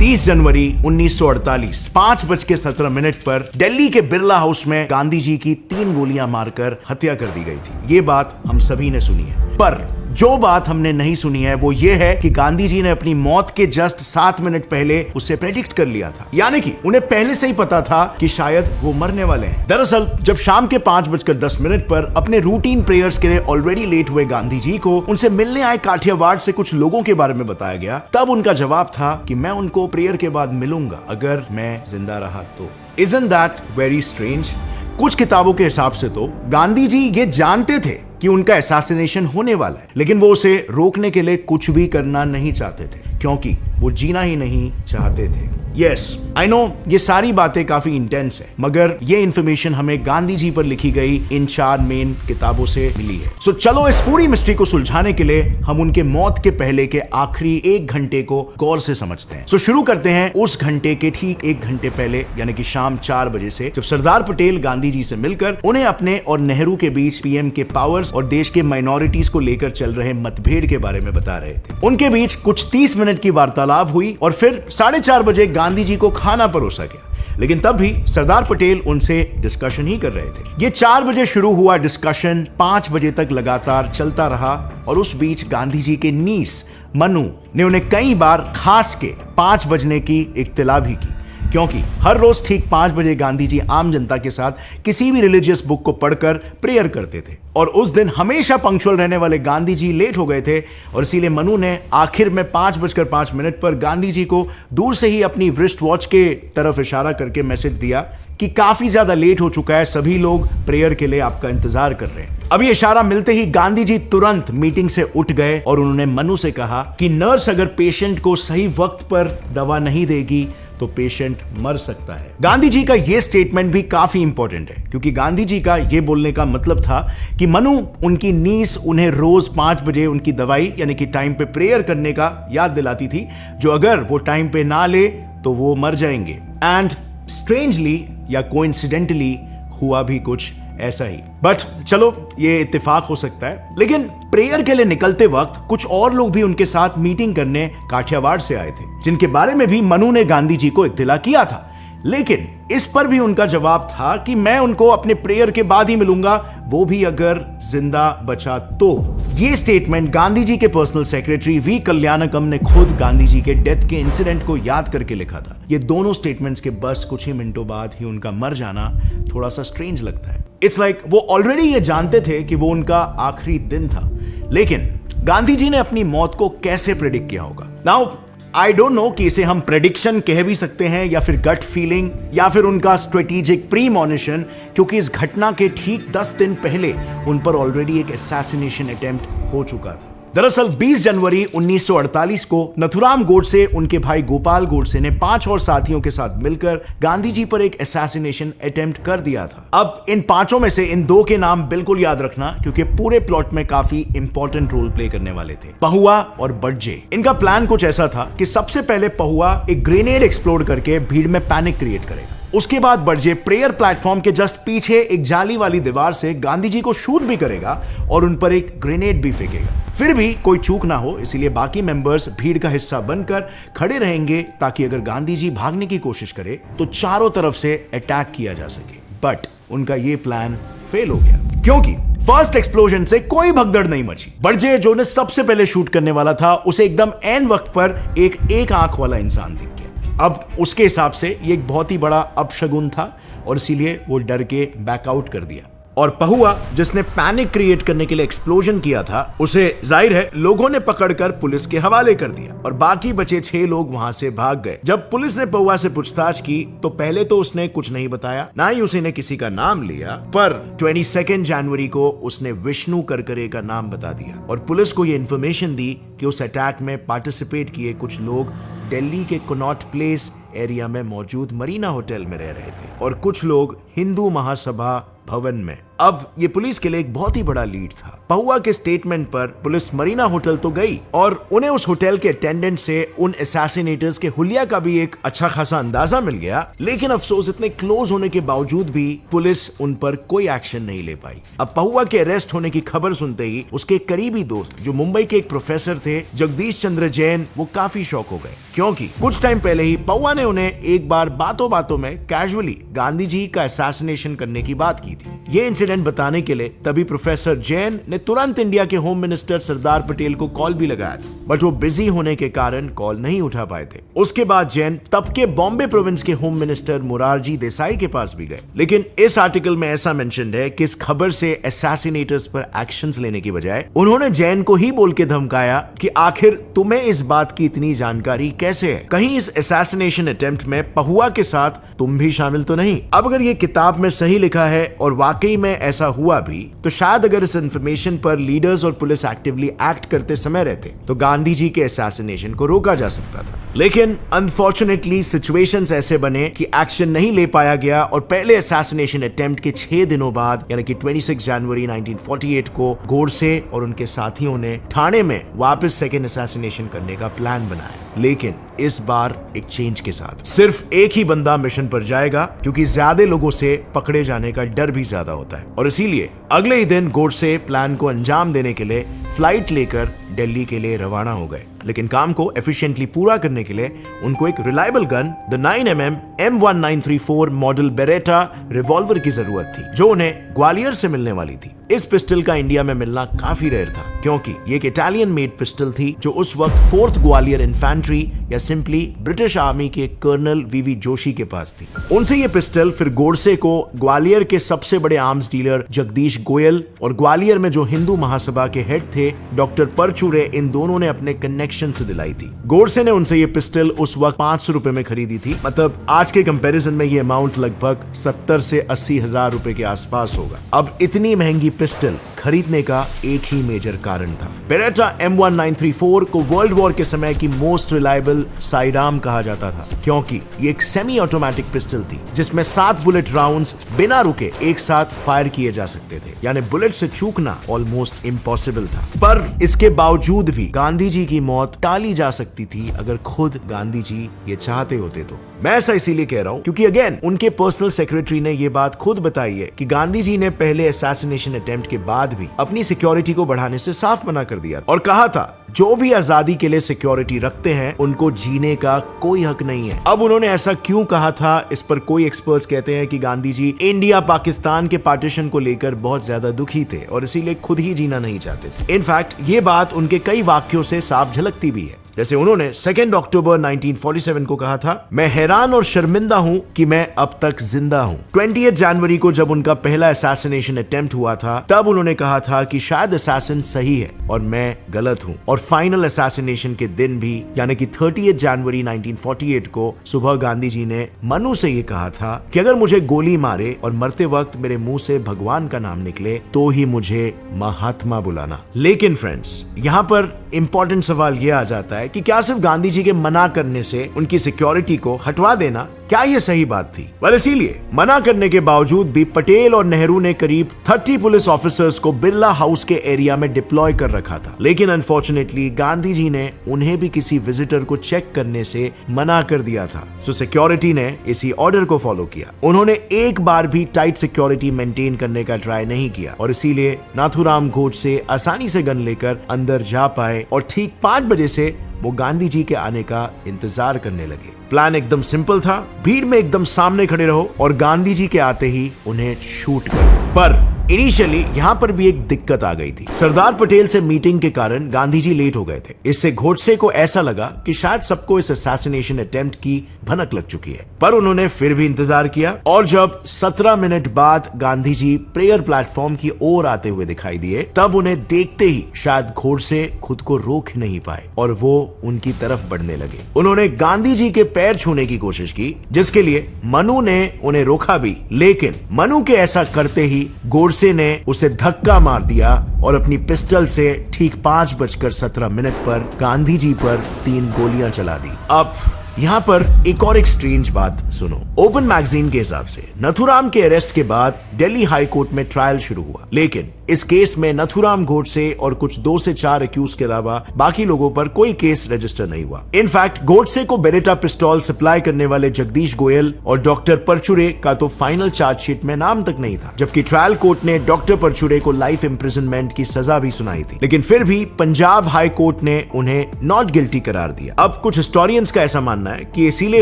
30 जनवरी 1948 5:17 पर दिल्ली के बिरला हाउस में गांधी जी की 3 गोलियां मारकर हत्या कर दी गई थी। ये बात हम सभी ने सुनी है, पर जो बात हमने नहीं सुनी है वो ये है कि गांधी जी ने अपनी मौत के जस्ट 7 मिनट पहले उसे प्रेडिक्ट कर लिया था, यानी कि उन्हें पहले से ही पता था कि शायद वो मरने वाले हैं। दरअसल जब शाम के 5:10 पर अपने रूटीन प्रेयर्स के लिए ऑलरेडी लेट हुए गांधी जी को उनसे मिलने आए काठियावाड़ से कुछ लोगों के बारे में बताया गया, तब उनका जवाब था कि मैं उनको प्रेयर के बाद मिलूंगा अगर मैं जिंदा रहा तो। Isn't that very strange? कुछ किताबों के हिसाब से तो गांधी जी ये जानते थे कि उनका असैसिनेशन होने वाला है, लेकिन वो उसे रोकने के लिए कुछ भी करना नहीं चाहते थे क्योंकि वो जीना ही नहीं चाहते थे। यस, आई नो ये सारी बातें काफी इंटेंस है, मगर ये इंफॉर्मेशन हमें गांधी जी पर लिखी गई इन 4 मेन किताबों से मिली है। सो चलो इस पूरी मिस्ट्री को सुलझाने के लिए हम उनके मौत के पहले के आखिरी 1 घंटे को गौर से समझते हैं। सो शुरू करते हैं उस घंटे के ठीक 1 घंटे पहले, यानी कि शाम 4 बजे से, जब सरदार पटेल गांधी जी से मिलकर उन्हें अपने और नेहरू के बीच पीएम के पावर्स और देश के माइनॉरिटीज को लेकर चल रहे मतभेद के बारे में बता रहे थे। उनके बीच कुछ 30 मिनट की वार्तालाप हुई और फिर 4:30 बजे गांधी जी को खाना परोसा गया, लेकिन तब भी सरदार पटेल उनसे डिस्कशन ही कर रहे थे। ये 4 बजे शुरू हुआ डिस्कशन 5 बजे तक लगातार चलता रहा और उस बीच गांधी जी के नीस मनु ने उन्हें कई बार खास के 5 बजने की इत्तला भी की, क्योंकि हर रोज ठीक 5 बजे गांधी जी आम जनता के साथ किसी भी रिलीजियस बुक को पढ़कर प्रेयर करते थे और उस दिन हमेशा पंक्चुअल रहने वाले गांधी जी लेट हो गए थे और इसीलिए मनु ने आखिर में 5:05 पर गांधी जी को दूर से ही अपनी रिस्ट वॉच के तरफ इशारा करके मैसेज दिया कि काफी ज्यादा लेट हो चुका है, सभी लोग प्रेयर के लिए आपका इंतजार कर रहे हैं। अब ये इशारा मिलते ही गांधी जी तुरंत मीटिंग से उठ गए और उन्होंने मनु से कहा कि नर्स अगर पेशेंट को सही वक्त पर दवा नहीं देगी तो पेशेंट मर सकता है। गांधी जी का यह स्टेटमेंट भी काफी इंपॉर्टेंट है, क्योंकि गांधी जी का यह बोलने का मतलब था कि मनु उनकी नीस उन्हें रोज 5 बजे उनकी दवाई यानी कि टाइम पे प्रेयर करने का याद दिलाती थी, जो अगर वो टाइम पे ना ले तो वो मर जाएंगे। एंड स्ट्रेंजली या कोइंसिडेंटली हुआ भी कुछ ऐसा ही, बट चलो ये इत्तेफाक हो सकता है। लेकिन प्रेयर के लिए निकलते वक्त कुछ और लोग भी उनके साथ मीटिंग करने काठियावाड़ से आए थे, जिनके बारे में भी मनु ने गांधी जी को इत्तला किया था, लेकिन इस पर भी उनका जवाब था कि मैं उनको अपने प्रेयर के बाद ही मिलूंगा, वो भी अगर जिंदा बचा तो। ये स्टेटमेंट गांधी जी के पर्सनल सेक्रेटरी वी कल्याणकम ने खुद गांधी जी के डेथ के इंसिडेंट को याद करके लिखा था। ये दोनों स्टेटमेंट्स के बस कुछ ही मिनटों बाद ही उनका मर जाना थोड़ा सा स्ट्रेंज लगता है। इट्स लाइक वो ऑलरेडी ये जानते थे कि वो उनका आखिरी दिन था, लेकिन गांधी जी ने अपनी मौत को कैसे प्रेडिक्ट किया होगा। नाउ आई डोंट नो कि इसे हम प्रेडिक्शन कह भी सकते हैं या फिर गट फीलिंग या फिर उनका स्ट्रेटेजिक प्रीमॉनिशन, क्योंकि इस घटना के ठीक 10 दिन पहले उन पर ऑलरेडी एक असैसिनेशन अटेम्प्ट हो चुका था। दरअसल 20 जनवरी 1948 को नथुराम गोडसे उनके भाई गोपाल गोडसे ने 5 और साथियों के साथ मिलकर गांधी जी पर एक असैसिनेशन अटेम्प्ट कर दिया था। अब इन 5 में से इन 2 के नाम बिल्कुल याद रखना, क्योंकि पूरे प्लॉट में काफी इंपॉर्टेंट रोल प्ले करने वाले थे। पहुआ और बड़जे। इनका प्लान कुछ ऐसा था कि सबसे पहले पहुआ एक ग्रेनेड एक्सप्लोड करके भीड़ में पैनिक क्रिएट करेगा। उसके बाद बड़जे प्रेयर प्लेटफॉर्म के जस्ट पीछे एक जाली वाली दीवार से गांधी जी को शूट भी करेगा और उन पर एक ग्रेनेड भी फेंकेगा। फिर भी कोई चूक ना हो, इसलिए बाकी मेंबर्स भीड़ का हिस्सा बनकर खड़े रहेंगे ताकि अगर गांधी जी भागने की कोशिश करे तो चारों तरफ से अटैक किया जा सके। बट उनका ये प्लान फेल हो गया, क्योंकि फर्स्ट एक्सप्लोजन से कोई भगदड़ नहीं मची। बड़जे जो ने सबसे पहले शूट करने वाला था, उसे एकदम ऐन वक्त पर एक आंख वाला इंसान दिख गया। अब उसके हिसाब से ये एक बहुत ही बड़ा अपशगुन था और इसीलिए वो डर के बैकआउट कर दिया। और पहुआ जिसने पैनिक क्रिएट करने के लिए एक्सप्लोजन किया था, उसे जाहिर है लोगों ने पकड़कर पुलिस के हवाले कर दिया और बाकी बचे 6 लोग वहां से भाग गए। जब पुलिस ने पहुआ से पूछताछ की तो पहले तो उसने कुछ नहीं बताया, ना ही उसी ने किसी का नाम लिया, पर 22 जनवरी को उसने विष्णु करकरे का नाम बता दिया और पुलिस को यह इंफॉर्मेशन दी कि उस अटैक में पार्टिसिपेट किए कुछ लोग दिल्ली के कनॉट प्लेस एरिया में मौजूद मरीना होटल में रह रहे थे और कुछ लोग हिंदू महासभा भवन में अब ये पुलिस के लिए एक बहुत ही बड़ा लीड था। पहुआ के स्टेटमेंट पर पुलिस मरीना होटल तो गई और उन्हें उस होटल के अटेंडेंट से उन असैसिनेटर्स के हुलिया का भी एक अच्छा खासा अंदाजा मिल गया, लेकिन अफसोस इतने क्लोज होने के बावजूद भी पुलिस उन पर कोई एक्शन नहीं ले पाई। अब पहुआ के अरेस्ट होने की खबर सुनते ही उसके करीबी दोस्त जो मुंबई के एक प्रोफेसर थे जगदीश चंद्र जैन, वो काफी शॉक हो गए, क्योंकि कुछ टाइम पहले ही पहुआ ने उन्हें एक बार बातों बातों में कैजुअली गांधी जी का असैसिनेशन करने की बात की थी। ये इंसिडेंट बताने के लिए तभी प्रोफेसर जैन ने तुरंत इंडिया के होम मिनिस्टर सरदार पटेल को कॉल भी लगाया था, बट वो बिजी होने के कारण कॉल नहीं उठा पाए थे। उसके बाद जैन तब के बॉम्बे प्रोविंस के होम मिनिस्टर मोरारजी देसाई के पास भी गए, लेकिन इस आर्टिकल में ऐसा मेंशन्ड है कि इस खबर से असैसिनेटर्स पर एक्शंस लेने की बजाय उन्होंने जैन को ही बोल के धमकाया कि आखिर तुम्हें इस बात की इतनी जानकारी कैसे है, कहीं इस असैसिनेशन अटेम्प्ट में पहुआ के साथ तुम भी शामिल तो नहीं। अब अगर ये किताब में सही लिखा है और वाकई में ऐसा हुआ भी, तो शायद अगर इस इंफॉर्मेशन पर लीडर्स और पुलिस एक्टिवली एक्ट करते समय रहते तो गांधी जी के असैसिनेशन को रोका जा सकता था। लेकिन अनफॉर्चुनेटली सिचुएशंस ऐसे बने कि एक्शन नहीं ले पाया गया और पहले असैसिनेशन अटेम्प्ट के 6 दिनों बाद यानी कि 26 जनवरी 1948 को गोडसे और उनके साथियों ने ठाणे में वापस सेकेंड असैसिनेशन करने का प्लान बनाया, लेकिन इस बार एक चेंज के साथ। सिर्फ एक ही बंदा मिशन पर जाएगा, क्योंकि ज्यादा लोगों से पकड़े जाने का डर भी ज्यादा होता है, और इसीलिए अगले ही दिन गोडसे प्लान को अंजाम देने के लिए फ्लाइट लेकर दिल्ली के लिए रवाना हो गए। लेकिन काम को एफिशिएंटली पूरा करने के लिए उनको एक reliable gun the 9mm M1934 model Beretta revolver की जरूरत थी, जो उन्हें ग्वालियर से मिलने वाली थी। इस पिस्टल का इंडिया में मिलना काफी रेयर था, क्योंकि ये एक इटालियन मेड पिस्टल थी जो उस वक्त 4th ग्वालियर इन्फेंट्री या सिंपली ब्रिटिश आर्मी के कर्नल वीवी जोशी के पास थी। उनसे ये पिस्टल फिर गोडसे को ग्वालियर के सबसे बड़े आर्म्स डीलर जगदीश गोयल और ग्वालियर में जो हिंदू महासभा के हेड थे डॉक्टर परचूरे, इन दोनों ने अपने कनेक्शन से दिलाई थी। गोडसे ने उनसे ये पिस्टल उस वक्त 500 रुपए में खरीदी थी, मतलब आज के कंपैरिजन में ये अमाउंट लगभग 70 से 80 हजार रुपए के आसपास होगा। अब इतनी महंगी पिस्टल खरीदने का एक ही मेजर कारण था। बेरेटा M1934 को वर्ल्ड वॉर के समय की मोस्ट रिलायबल साइडाम कहा जाता था, क्योंकि ये एक सेमी ऑटोमेटिक पिस्टल थी जिसमें 7 बुलेट राउंड्स बिना रुके एक साथ फायर किए जा सकते थे, यानी बुलेट से चूकना ऑलमोस्ट इम्पॉसिबल था। पर इसके बावजूद भी गांधी जी की मौत टाली जा सकती थी अगर खुद गांधी जी ये चाहते होते तो। मैं ऐसा इसीलिए कह रहा हूं क्योंकि अगेन उनके पर्सनल सेक्रेटरी ने ये बात खुद बताई है कि गांधी जी ने पहले असैसिनेशन अटेम्प्ट के बाद भी अपनी सिक्योरिटी को बढ़ाने से साफ मना कर दिया और कहा था जो भी आजादी के लिए सिक्योरिटी रखते हैं उनको जीने का कोई हक नहीं है। अब उन्होंने ऐसा क्यों कहा था, इस पर कोई एक्सपर्ट्स कहते हैं कि गांधी जी इंडिया पाकिस्तान के पार्टीशन को लेकर बहुत ज्यादा दुखी थे और इसीलिए खुद ही जीना नहीं चाहते थे। इनफैक्ट ये बात उनके कई वाक्यों से साफ झलकती भी है, जैसे उन्होंने 2 अक्टूबर 1947 को कहा था, मैं हैरान और शर्मिंदा हूं कि मैं अब तक जिंदा हूं। 20 जनवरी को जब उनका पहला असैसिनेशन अटेम्प्ट हुआ था तब उन्होंने कहा था कि शायद असैसिन सही है और मैं गलत हूं। और फाइनल असैसिनेशन के दिन भी यानी कि 30 जनवरी 1948 को सुबह गांधी जी ने मनु से ये कहा था कि अगर मुझे गोली मारे और मरते वक्त मेरे मुंह से भगवान का नाम निकले तो ही मुझे महात्मा बुलाना। लेकिन फ्रेंड्स, यहाँ पर इंपॉर्टेंट सवाल यह आ जाता है कि क्या सिर्फ गांधी जी के मना करने से उनकी सिक्योरिटी को हटवा देना क्या ये सही बात थी? इसीलिए मना करने के बावजूद भी पटेल और नेहरू ने करीब 30 पुलिस ऑफिसर्स को बिरला हाउस के एरिया में डिप्लॉय कर रखा था, लेकिन अनफॉर्चुनेटली गांधी जी ने उन्हें भी किसी विजिटर को चेक करने से मना कर दिया था। सो सिक्योरिटी ने इसी ऑर्डर को फॉलो किया। उन्होंने एक बार भी टाइट सिक्योरिटी मेंटेन करने का ट्राई नहीं किया और इसीलिए नाथुराम गोडसे आसानी से गन लेकर अंदर जा पाए और ठीक 5 बजे से वो गांधी जी के आने का इंतजार करने लगे। प्लान एकदम सिंपल था, भीड़ में एकदम सामने खड़े रहो और गांधी जी के आते ही उन्हें शूट कर दो। पर इनिशियली यहाँ पर भी एक दिक्कत आ गई थी। सरदार पटेल से मीटिंग के कारण गांधी जी लेट हो गए थे। इससे गोडसे को ऐसा लगा कि शायद सबको इस असैसिनेशन अटेम्प्ट की भनक लग चुकी है, पर उन्होंने फिर भी इंतजार किया और जब 17 मिनट बाद गांधी जी प्रेयर प्लेटफॉर्म की ओर आते हुए दिखाई दिए तब उन्हें देखते ही शायद गोडसे खुद को रोक नहीं पाए और वो उनकी तरफ बढ़ने लगे। उन्होंने गांधी जी के पैर छूने की कोशिश की, जिसके लिए मनु ने उन्हें रोका भी, लेकिन मनु के ऐसा करते ही गोडसे ने उसे धक्का मार दिया और अपनी पिस्टल से ठीक 5:17 पर गांधी जी पर 3 गोलियां चला दी। अब यहाँ पर एक और एक स्ट्रेंज बात सुनो। ओपन मैगजीन के हिसाब से नथुराम के अरेस्ट के बाद दिल्ली हाई कोर्ट में ट्रायल शुरू हुआ, लेकिन इस केस में नथुराम गोडसे और कुछ 2 से 4 एक्यूज के अलावा बाकी लोगों पर कोई केस रजिस्टर नहीं हुआ। इनफैक्ट गोडसे को बेरेटा पिस्तौल सप्लाई करने वाले जगदीश गोयल और डॉक्टर परचुरे का तो फाइनल चार्जशीट में नाम तक नहीं था, जबकि ट्रायल कोर्ट ने डॉक्टर परचुरे को लाइफ इंप्रिजनमेंट की सजा भी सुनाई थी, लेकिन फिर भी पंजाब हाई कोर्ट ने उन्हें नॉट गिल्टी करार दिया। अब कुछ हिस्टोरियंस का ऐसा मानना है कि इसीलिए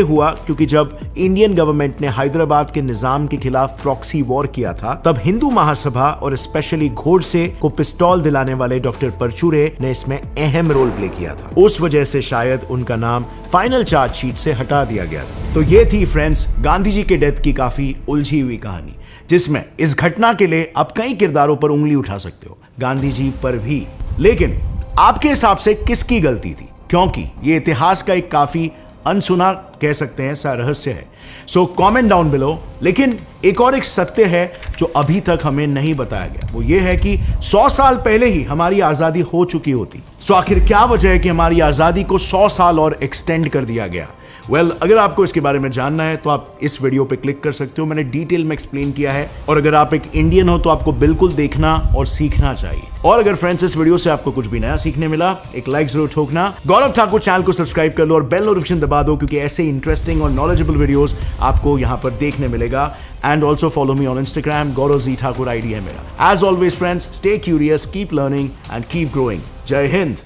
हुआ क्योंकि जब इंडियन गवर्नमेंट ने हैदराबाद के निजाम के खिलाफ प्रॉक्सी वॉर किया था, तब हिंदू महासभा और स्पेशली घोड़से को पिस्तौल दिलाने वाले डॉक्टर परचुरे ने इसमें अहम रोल प्ले किया था। उस वजह से शायद उनका नाम फाइनल चार्जशीट से हटा दिया गया था। तो ये थी फ्रेंड्स गांधी जी के डेथ की काफी उलझी हुई कहानी, जिसमें इस घटना के लिए आप कई किरदारों पर उंगली उठा सकते हो, गांधी जी पर भी। लेकिन आपके हिसाब से किसकी गलती थी? क्योंकि ये इतिहास का एक काफी अनसुना कह सकते हैं ऐसा रहस्य है। So comment down below. लेकिन एक और एक सत्य है जो अभी तक हमें नहीं बताया गया, वो ये है कि 100 साल पहले ही हमारी आजादी हो चुकी होती। सो आखिर क्या वजह है कि हमारी आजादी को 100 साल और एक्सटेंड कर दिया गया? अगर आपको इसके बारे में जानना है तो आप इस वीडियो पे क्लिक कर सकते हो, मैंने डिटेल में एक्सप्लेन किया है। और अगर आप एक इंडियन हो तो आपको बिल्कुल देखना और सीखना चाहिए। और अगर फ्रेंड्स इस वीडियो से आपको कुछ भी नया सीखने मिला, एक लाइक जरूर ठोकना। गौरव ठाकुर चैनल को सब्सक्राइब कर लो और बेल नोटिफिकेशन दबा दो, क्योंकि ऐसे इंटरेस्टिंग और नॉलेजेबल वीडियोस आपको यहाँ पर देखने मिलेगा। And also follow me on Instagram, Gaurav G Thakur ID है मेरा। As always friends, stay curious, keep learning and keep growing. जय हिंद।